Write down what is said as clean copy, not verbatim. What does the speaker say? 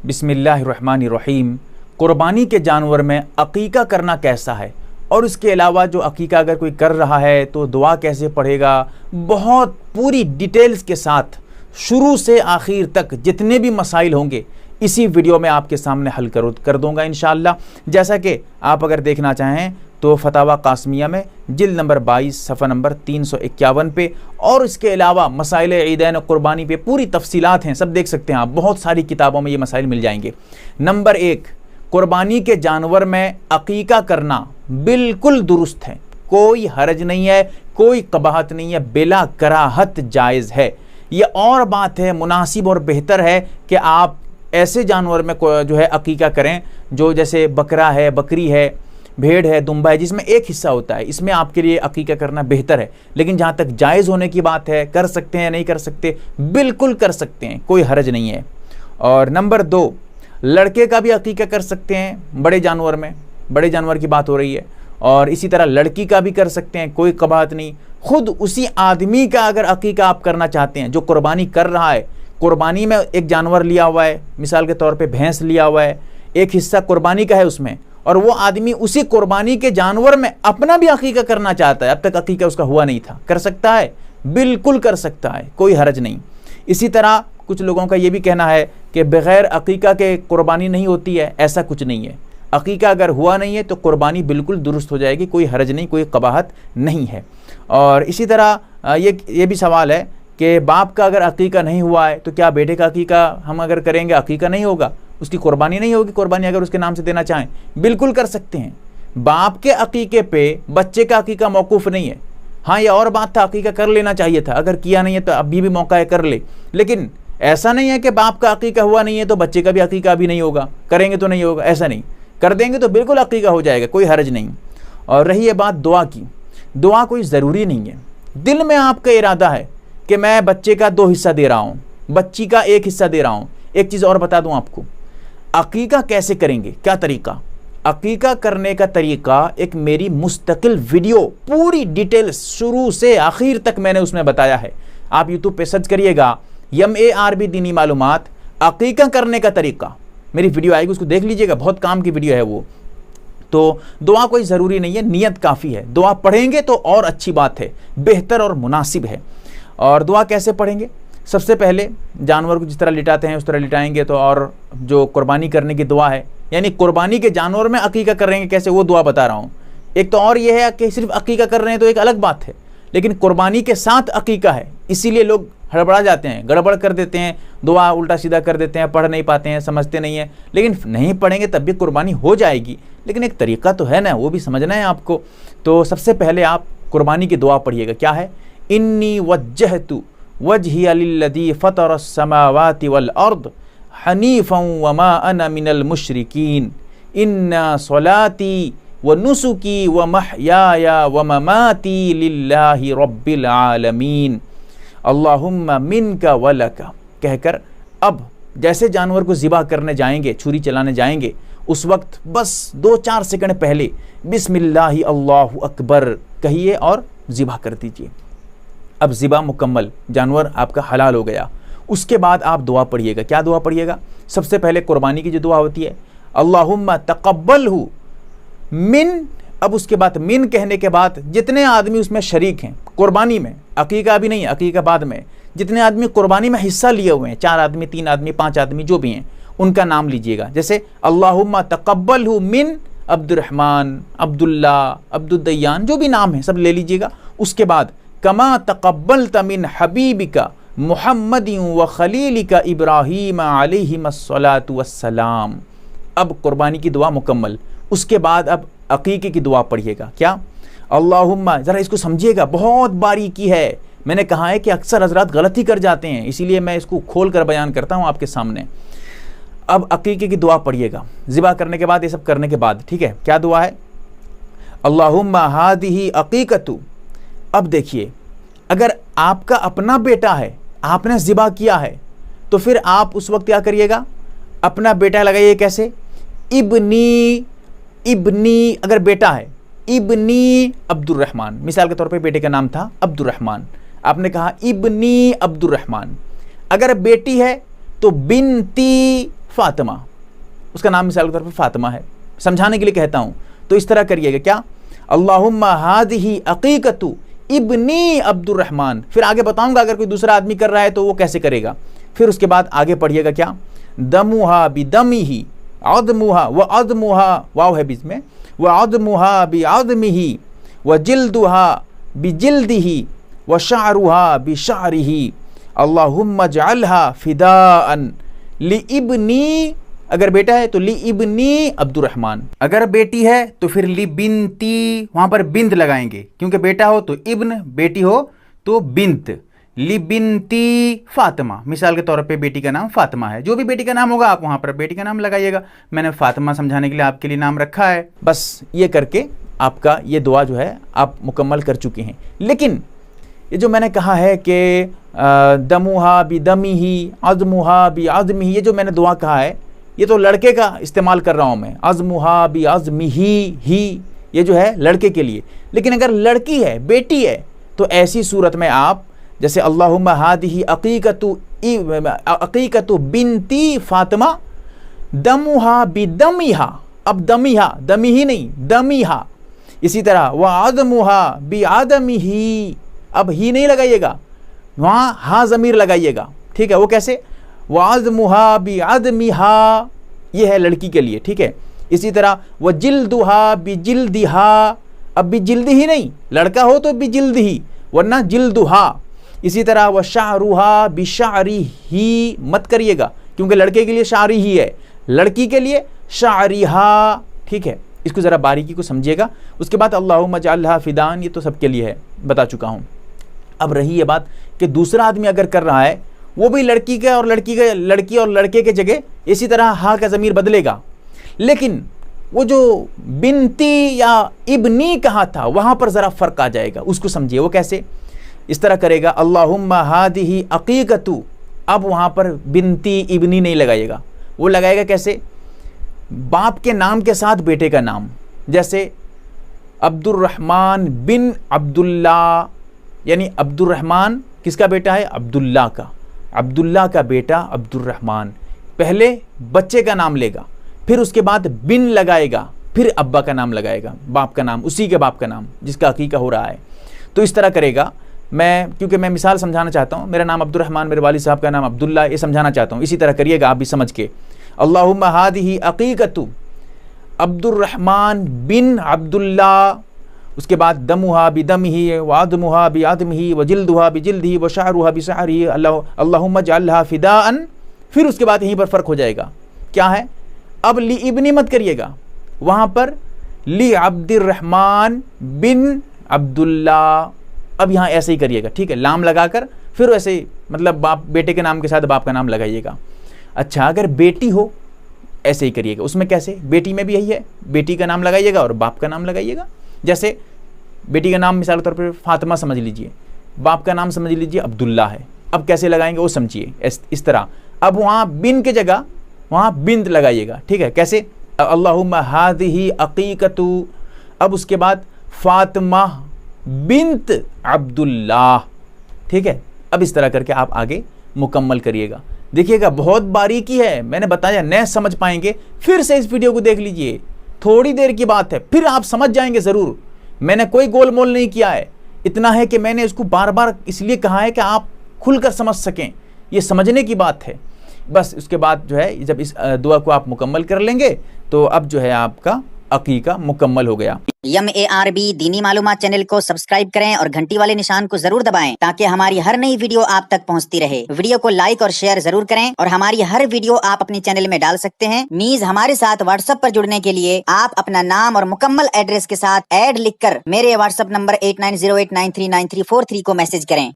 بسم اللہ الرحمن الرحیم۔ قربانی کے جانور میں عقیقہ کرنا کیسا ہے، اور اس کے علاوہ جو عقیقہ اگر کوئی کر رہا ہے تو دعا کیسے پڑھے گا، بہت پوری ڈیٹیلز کے ساتھ شروع سے آخر تک جتنے بھی مسائل ہوں گے اسی ویڈیو میں آپ کے سامنے حل کر دوں گا انشاءاللہ۔ جیسا کہ آپ اگر دیکھنا چاہیں تو فتاوی قاسمیہ میں جلد نمبر 22 صفحہ نمبر 351 پہ، اور اس کے علاوہ مسائل عیدین قربانی پہ پوری تفصیلات ہیں، سب دیکھ سکتے ہیں آپ، بہت ساری کتابوں میں یہ مسائل مل جائیں گے۔ نمبر 1، قربانی کے جانور میں عقیقہ کرنا بالکل درست ہے، کوئی حرج نہیں ہے، کوئی قباحت نہیں ہے، بلا کراہت جائز ہے۔ یہ اور بات ہے، مناسب اور بہتر ہے کہ آپ ایسے جانور میں جو ہے عقیقہ کریں جو جیسے بکرا ہے، بکری ہے، بھیڑ ہے، دمبا ہے، جس میں ایک حصہ ہوتا ہے، اس میں آپ کے لیے عقیقہ کرنا بہتر ہے۔ لیکن جہاں تک جائز ہونے کی بات ہے، کر سکتے ہیں نہیں کر سکتے، بالکل کر سکتے ہیں، کوئی حرج نہیں ہے۔ اور نمبر 2، لڑکے کا بھی عقیقہ کر سکتے ہیں بڑے جانور میں، بڑے جانور کی بات ہو رہی ہے، اور اسی طرح لڑکی کا بھی کر سکتے ہیں، کوئی قباحت نہیں۔ خود اسی آدمی کا اگر عقیقہ آپ کرنا چاہتے ہیں جو قربانی کر رہا ہے، قربانی میں ایک جانور لیا ہوا ہے، مثال کے طور پہ بھینس لیا ہوا ہے، ایک حصہ قربانی کا ہے اس میں، اور وہ آدمی اسی قربانی کے جانور میں اپنا بھی عقیقہ کرنا چاہتا ہے، اب تک عقیقہ اس کا ہوا نہیں تھا، کر سکتا ہے، بالکل کر سکتا ہے، کوئی حرج نہیں۔ اسی طرح کچھ لوگوں کا یہ بھی کہنا ہے کہ بغیر عقیقہ کے قربانی نہیں ہوتی ہے، ایسا کچھ نہیں ہے، عقیقہ اگر ہوا نہیں ہے تو قربانی بالکل درست ہو جائے گی، کوئی حرج نہیں، کوئی قباحت نہیں ہے۔ اور اسی طرح یہ بھی سوال ہے کہ باپ کا اگر عقیقہ نہیں ہوا ہے تو کیا بیٹے کا عقیقہ ہم اگر کریں گے عقیقہ نہیں ہوگا، اس کی قربانی نہیں ہوگی؟ قربانی اگر اس کے نام سے دینا چاہیں بالکل کر سکتے ہیں۔ باپ کے عقیقے پہ بچے کا عقیقہ موقوف نہیں ہے۔ ہاں، یہ اور بات تھا، عقیقہ کر لینا چاہیے تھا، اگر کیا نہیں ہے تو ابھی بھی موقع ہے کر لے، لیکن ایسا نہیں ہے کہ باپ کا عقیقہ ہوا نہیں ہے تو بچے کا بھی عقیقہ بھی نہیں ہوگا، کریں گے تو نہیں ہوگا، ایسا نہیں، کر دیں گے تو بالکل عقیقہ ہو جائے گا، کوئی حرج نہیں۔ اور رہی یہ بات دعا کی، دعا کوئی ضروری نہیں ہے، دل میں آپ کا ارادہ ہے کہ میں بچے کا 2 حصہ دے رہا ہوں، بچی کا 1 حصہ دے رہا ہوں۔ ایک چیز اور بتا دوں آپ کو، عقیقہ کیسے کریں گے، کیا طریقہ؟ عقیقہ کرنے کا طریقہ ایک میری مستقل ویڈیو، پوری ڈیٹیل شروع سے آخر تک میں نے اس میں بتایا ہے، آپ یوٹیوب پہ سرچ کریے گا MARB دینی معلومات، عقیقہ کرنے کا طریقہ، میری ویڈیو آئے گی، اس کو دیکھ لیجئے گا، بہت کام کی ویڈیو ہے وہ۔ تو دعا کوئی ضروری نہیں ہے، نیت کافی ہے، دعا پڑھیں گے تو اور اچھی بات ہے، بہتر اور مناسب ہے۔ اور دعا کیسے پڑھیں گے؟ سب سے پہلے جانور کو جس طرح لٹاتے ہیں اس طرح لٹائیں گے، تو اور جو قربانی کرنے کی دعا ہے، یعنی قربانی کے جانور میں عقیقہ کر رہے ہیں کیسے، وہ دعا بتا رہا ہوں۔ ایک تو اور یہ ہے کہ صرف عقیقہ کر رہے ہیں تو ایک الگ بات ہے، لیکن قربانی کے ساتھ عقیقہ ہے، اسی لیے لوگ ہڑبڑا جاتے ہیں، گڑبڑ کر دیتے ہیں، دعا الٹا سیدھا کر دیتے ہیں، پڑھ نہیں پاتے ہیں، سمجھتے نہیں ہیں، لیکن نہیں پڑھیں گے تب بھی قربانی ہو جائے گی، لیکن ایک طریقہ تو ہے نا، وہ بھی سمجھنا ہے آپ کو۔ تو سب سے پہلے آپ قربانی کی دعا پڑھیے گا، کیا ہے؟ انی وجہت وجہی للذی فطر السماوات والارض حنیفا وما انا من المشرکین ان صلاتی ونسکی ومحیای ومماتی للہ رب العالمین اللہم منک ولک، کہہ کر اب جیسے جانور کو ذبح کرنے جائیں گے، چھری چلانے جائیں گے، اس وقت بس 2-4 سیکنڈ پہلے بسم اللہ اللہ اکبر کہیے اور ذبح کر دیجئے۔ اب ذبح مکمل، جانور آپ کا حلال ہو گیا، اس کے بعد آپ دعا پڑھیے گا۔ کیا دعا پڑھیے گا؟ سب سے پہلے قربانی کی جو دعا ہوتی ہے، اللہم تقبلہ من، اب اس کے بعد من کہنے کے بعد جتنے آدمی اس میں شریک ہیں قربانی میں، عقیقہ بھی نہیں، عقیقہ بعد میں، جتنے آدمی قربانی میں حصہ لیے ہوئے ہیں، 4 آدمی، 3 آدمی، 5 آدمی، جو بھی ہیں، ان کا نام لیجئے گا۔ جیسے اللہم تقبلہ من عبد الرحمن، عبداللہ، عبدالدیان، جو بھی نام ہیں سب لے لیجئے گا۔ اس کے بعد کما تقبلت من حبیبک محمد وخلیلک ابراہیم علیہم الصلاۃ والسلام۔ اب قربانی کی دعا مکمل، اس کے بعد اب عقیقے کی دعا پڑھیے گا۔ کیا؟ اللہم، ذرا اس کو سمجھیے گا، بہت باریکی ہے، میں نے کہا ہے کہ اکثر حضرات غلطی کر جاتے ہیں، اسی لیے میں اس کو کھول کر بیان کرتا ہوں آپ کے سامنے۔ اب عقیقے کی دعا پڑھیے گا ذبح کرنے کے بعد، یہ سب کرنے کے بعد، ٹھیک ہے؟ کیا دعا ہے؟ اللہم ہذہ عقیقۃ۔ اب دیکھیے، اگر آپ کا اپنا بیٹا ہے، آپ نے ذبح کیا ہے، تو پھر آپ اس وقت کیا کریے گا؟ اپنا بیٹا لگائیے، کیسے؟ ابنی، ابنی اگر بیٹا ہے، ابنی عبد الرحمن، مثال کے طور پہ بیٹے کا نام تھا عبد الرحمن، آپ نے کہا ابنی عبد الرحمن۔ اگر بیٹی ہے تو بنتی فاطمہ، اس کا نام مثال کے طور پر فاطمہ ہے، سمجھانے کے لیے کہتا ہوں. تو اس طرح کریے گا کیا، اللہم ہذہ عقیقۃ ابنی عبد الرحمن. پھر آگے بتاؤں گا اگر کوئی دوسرا آدمی کر رہا ہے تو وہ کیسے کرے گا. پھر اس کے بعد آگے پڑھیے گا کیا، دموہا بدمہ عظمہا وعظمہا، واو ہے بیچ میں، وعظمہا بعظمہ وجلدہا بجلدہ وشعرہا بشعرہ اللہم اجعلہا فداء لابنی، اگر بیٹا ہے تو لابنی عبد الرحمن، اگر بیٹی ہے تو پھر لبنتی، وہاں پر بنت لگائیں گے کیونکہ بیٹا ہو تو ابن، بیٹی ہو تو بنت. لبنتی فاطمہ، مثال کے طور پہ بیٹی کا نام فاطمہ ہے، جو بھی بیٹی کا نام ہوگا آپ وہاں پر بیٹی کا نام لگائیے گا. میں نے فاطمہ سمجھانے کے لیے آپ کے لیے نام رکھا ہے. بس یہ کر کے آپ کا یہ دعا جو ہے آپ مکمل کر چکے ہیں. لیکن یہ جو میں نے کہا ہے کہ دموہا بدمہ عظمہا بعظمہ، یہ جو میں نے دعا کہا ہے یہ تو لڑکے کا استعمال کر رہا ہوں میں، عظمہا بعظمہ ہی، یہ جو ہے لڑکے کے لیے. لیکن اگر لڑکی ہے، بیٹی ہے، تو ایسی صورت میں آپ جیسے اللہم ہذہ عقیقۃ بنتی فاطمہ دمہا بدمہا، اب دمہا، دمی ہی نہیں، دمہا. اسی طرح وعظمہا بعظمہ، اب ہی نہیں لگائیے گا، وہاں ہاں ضمیر لگائیے گا. ٹھیک ہے، وہ کیسے، وعظمہا بعظمہا، یہ ہے لڑکی کے لیے. ٹھیک ہے. اسی طرح وجلدہا بجلدہا، اب بجلد ہی نہیں، لڑکا ہو تو بجلد ہی ورنہ جلدہا. اسی طرح وشعرہا بشعرہ، مت کریے گا کیونکہ لڑکے کے لیے شعری ہی ہے، لڑکی کے لیے شعریہا. ٹھیک ہے، اس کو ذرا باریکی کو سمجھیے گا. اس کے بعد اللہم اجعلھا فداء، یہ تو سب کے لیے ہے، بتا چکا ہوں. اب رہی یہ بات کہ دوسرا آدمی اگر کر رہا ہے وہ بھی لڑکی کا اور لڑکی اور لڑکے کے جگہ اسی طرح ہاں کا ضمیر بدلے گا، لیکن وہ جو بنتی یا ابنی کہا تھا وہاں پر ذرا فرق آ جائے گا، اس کو سمجھیے. وہ کیسے، اس طرح کرے گا اللہم ہذہ عقیقۃ، اب وہاں پر بنتی ابنی نہیں لگائے گا، وہ لگائے گا کیسے، باپ کے نام کے ساتھ بیٹے کا نام. جیسے عبد الرحمن بن عبداللہ، یعنی عبد الرحمن کس کا بیٹا ہے، عبداللہ کا، عبداللہ کا بیٹا عبد الرحمن. پہلے بچے کا نام لے گا، پھر اس کے بعد بن لگائے گا، پھر ابا کا نام لگائے گا، باپ کا نام، اسی کے باپ کا نام جس کا عقیقہ ہو رہا ہے. تو اس طرح کرے گا. کیونکہ میں مثال سمجھانا چاہتا ہوں، میرا نام عبد الرحمن، میرے والد صاحب کا نام عبداللہ، یہ سمجھانا چاہتا ہوں. اسی طرح کریے گا آپ بھی سمجھ کے. اللہم ہذہ عقیقۃ عبد الرحمن بن عبداللہ، اس کے بعد دمہا بدمہ وعظمہا بعظمہ وجلدہا بجلدہ وشعرہا بشعرہ اللہم اجعلھا فداء. پھر اس کے بعد یہیں پر فرق ہو جائے گا، کیا ہے، اب ابنی مت کریے گا، وہاں پر عبد الرحمن بن عبداللہ، اب یہاں ایسے ہی کریے گا. ٹھیک ہے، لام لگا کر پھر ایسے ہی، مطلب باپ بیٹے کے نام کے ساتھ باپ کا نام لگائیے گا. اچھا، اگر بیٹی ہو ایسے ہی کریے گا. اس میں کیسے، بیٹی میں بھی یہی ہے، بیٹی کا نام لگائیے گا اور باپ کا نام لگائیے گا. جیسے بیٹی کا نام مثال کے طور پر فاطمہ سمجھ لیجئے، باپ کا نام سمجھ لیجئے عبداللہ ہے. اب کیسے لگائیں گے وہ سمجھیے، اس طرح. اب وہاں بن کے جگہ وہاں بنت لگائیے گا. ٹھیک ہے، کیسے، اللہم ہذہ عقیقۃ، اب اس کے بعد فاطمہ بنت عبداللہ. ٹھیک ہے، اب اس طرح کر کے آپ آگے مکمل کریے گا. دیکھیے گا بہت باریکی ہے، میں نے بتایا نہیں سمجھ پائیں گے پھر سے اس ویڈیو کو دیکھ لیجئے، تھوڑی دیر کی بات ہے، پھر آپ سمجھ جائیں گے ضرور. میں نے کوئی گول مول نہیں کیا ہے، اتنا ہے کہ میں نے اس کو بار بار اس لیے کہا ہے کہ آپ کھل کر سمجھ سکیں، یہ سمجھنے کی بات ہے. بس اس کے بعد جو ہے جب اس دعا کو آپ مکمل کر لیں گے تو اب جو ہے آپ کا عقیقہ مکمل ہو گیا. MARB دینی معلومات چینل کو سبسکرائب کریں اور گھنٹی والے نشان کو ضرور دبائیں تاکہ ہماری ہر نئی ویڈیو آپ تک پہنچتی رہے. ویڈیو کو لائک اور شیئر ضرور کریں اور ہماری ہر ویڈیو آپ اپنے چینل میں ڈال سکتے ہیں. نیز ہمارے ساتھ واٹس ایپ پر جڑنے کے لیے آپ اپنا نام اور مکمل ایڈریس کے ساتھ ایڈ لکھ کر میرے واٹس ایپ نمبر 8908939343 کو میسج کریں.